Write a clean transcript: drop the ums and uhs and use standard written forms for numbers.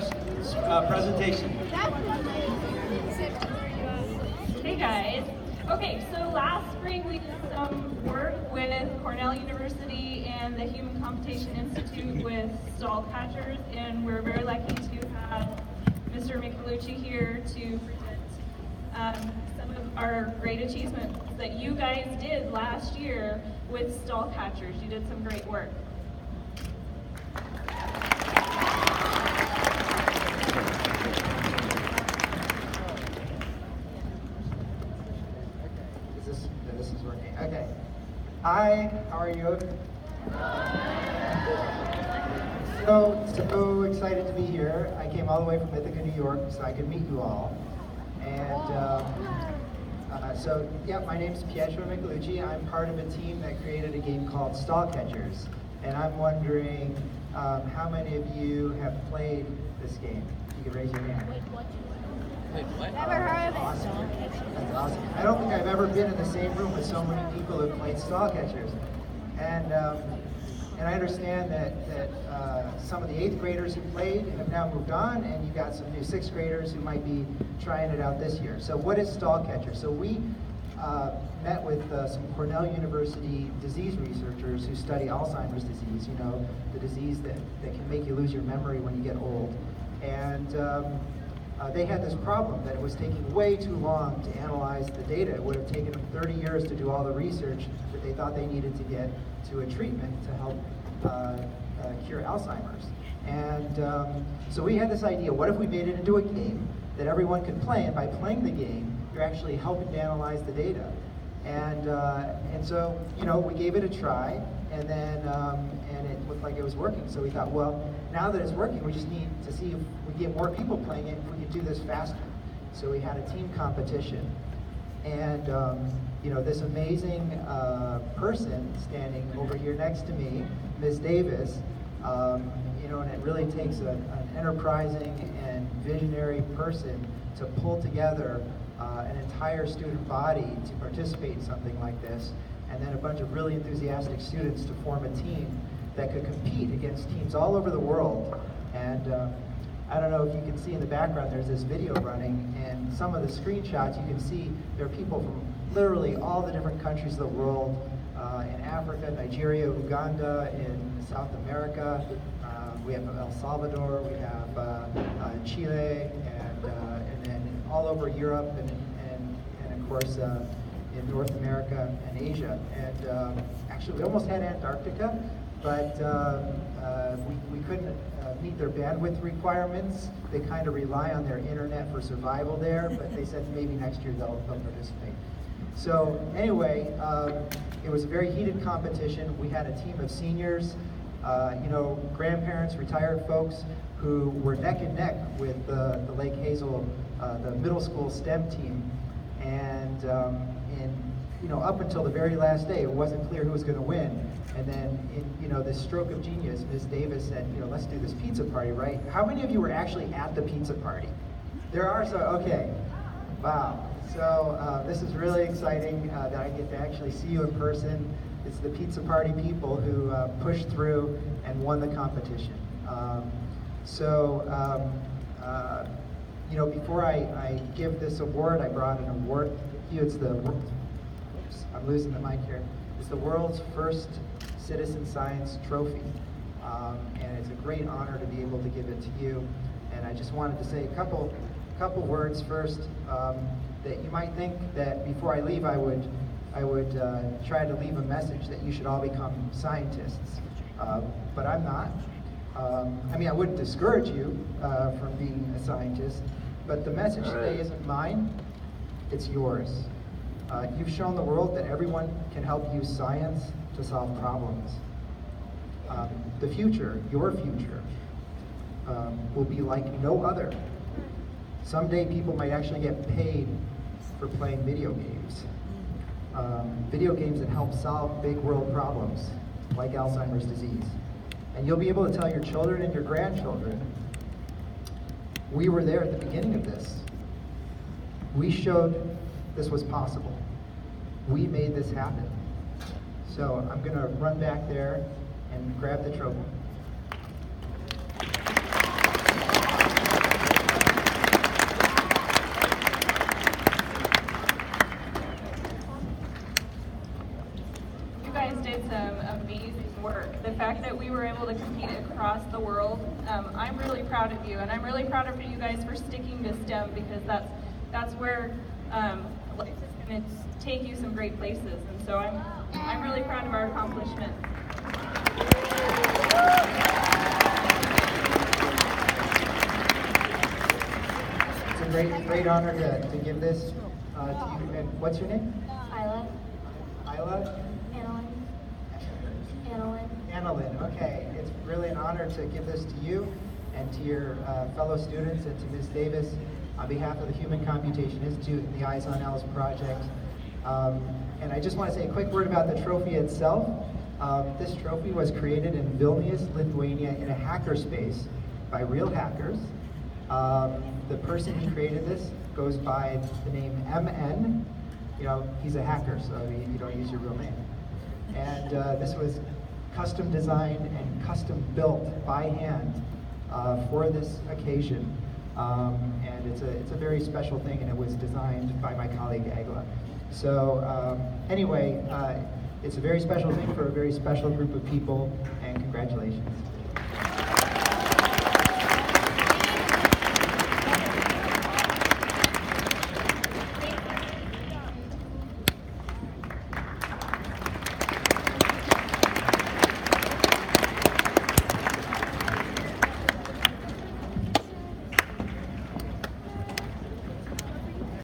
presentation. Hey guys. Okay, so last spring we did some work with Cornell University and the Human Computation Institute with stall catchers, and we're very lucky to have Mr. Michelucci here to present some of our great achievements that you guys did last year with stall catchers. You did some great work. This is working. Okay. Hi, how are you? So excited to be here. I came all the way from Ithaca, New York, so I could meet you all. And my name's Pietro Michelucci. I'm part of a team that created a game called Stall Catchers. And I'm wondering how many of you have played this game? You can raise your hand. Wait, what? Never heard of it. Awesome. That's awesome. I don't think I've ever been in the same room with so many people who've played Stall Catchers. And I understand that some of the 8th graders who played have now moved on, and you got some new 6th graders who might be trying it out this year. So what is Stall Catcher? So we met with some Cornell University disease researchers who study Alzheimer's disease, you know, the disease that can make you lose your memory when you get old. And they had this problem that it was taking way too long to analyze the data. It would have taken them 30 years to do all the research that they thought they needed to get to a treatment to help cure Alzheimer's. And so we had this idea, what if we made it into a game that everyone could play, and by playing the game, you're actually helping to analyze the data. And so, you know, we gave it a try, and then and it looked like it was working. So we thought, well, now that it's working, we just need to see if we get more people playing it, if we can do this faster. So we had a team competition, and you know, this amazing person standing over here next to me, Ms. Davis, you know, and it really takes an enterprising and visionary person to pull together an entire student body to participate in something like this, and then a bunch of really enthusiastic students to form a team that could compete against teams all over the world. And I don't know if you can see in the background, there's this video running, and some of the screenshots you can see there are people from literally all the different countries of the world, in Africa, Nigeria, Uganda, in South America, we have El Salvador, we have Chile, and then all over Europe, and of course in North America and Asia. And actually we almost had Antarctica, but we couldn't meet their bandwidth requirements. They kind of rely on their internet for survival there, but they said maybe next year they'll participate. So anyway, it was a very heated competition. We had a team of seniors, you know, grandparents, retired folks who were neck and neck with the Lake Hazel, the middle school STEM team. And you know, up until the very last day, it wasn't clear who was going to win. And then, you know, this stroke of genius, Ms. Davis said, you know, let's do this pizza party, right? How many of you were actually at the pizza party? There are, so, okay. Wow. So this is really exciting that I get to actually see you in person. It's the pizza party people who pushed through and won the competition. You know, before I give this award, I brought an award to you. It's the, oops, I'm losing the mic here. It's the world's first Citizen Science Trophy. And it's a great honor to be able to give it to you. And I just wanted to say a couple words first, that you might think that before I leave, I would try to leave a message that you should all become scientists, but I'm not. I mean, I wouldn't discourage you from being a scientist, but the message today isn't mine, it's yours. You've shown the world that everyone can help use science to solve problems. The future, your future, will be like no other. Someday people might actually get paid for playing video games. Video games that help solve big world problems, like Alzheimer's disease. And you'll be able to tell your children and your grandchildren, we were there at the beginning of this. We showed this was possible. We made this happen. So I'm gonna run back there and grab the trophy. really proud of you, and I'm really proud of you guys for sticking to STEM because that's where life is going to take you some great places, and so I'm really proud of our accomplishments. It's a great honor to give this to you. And what's your name? Isla. Isla? Annalyn. Annalyn. Annalyn, okay. It's really an honor to give this to you and to your fellow students and to Ms. Davis on behalf of the Human Computation Institute and the Eyes on Else project. And I just want to say a quick word about the trophy itself. This trophy was created in Vilnius, Lithuania in a hackerspace by real hackers. The person who created this goes by the name MN. You know, he's a hacker, so you don't use your real name. And this was custom designed and custom built by hand for this occasion. And it's a very special thing, and it was designed by my colleague Agla. So anyway, it's a very special thing for a very special group of people, and congratulations.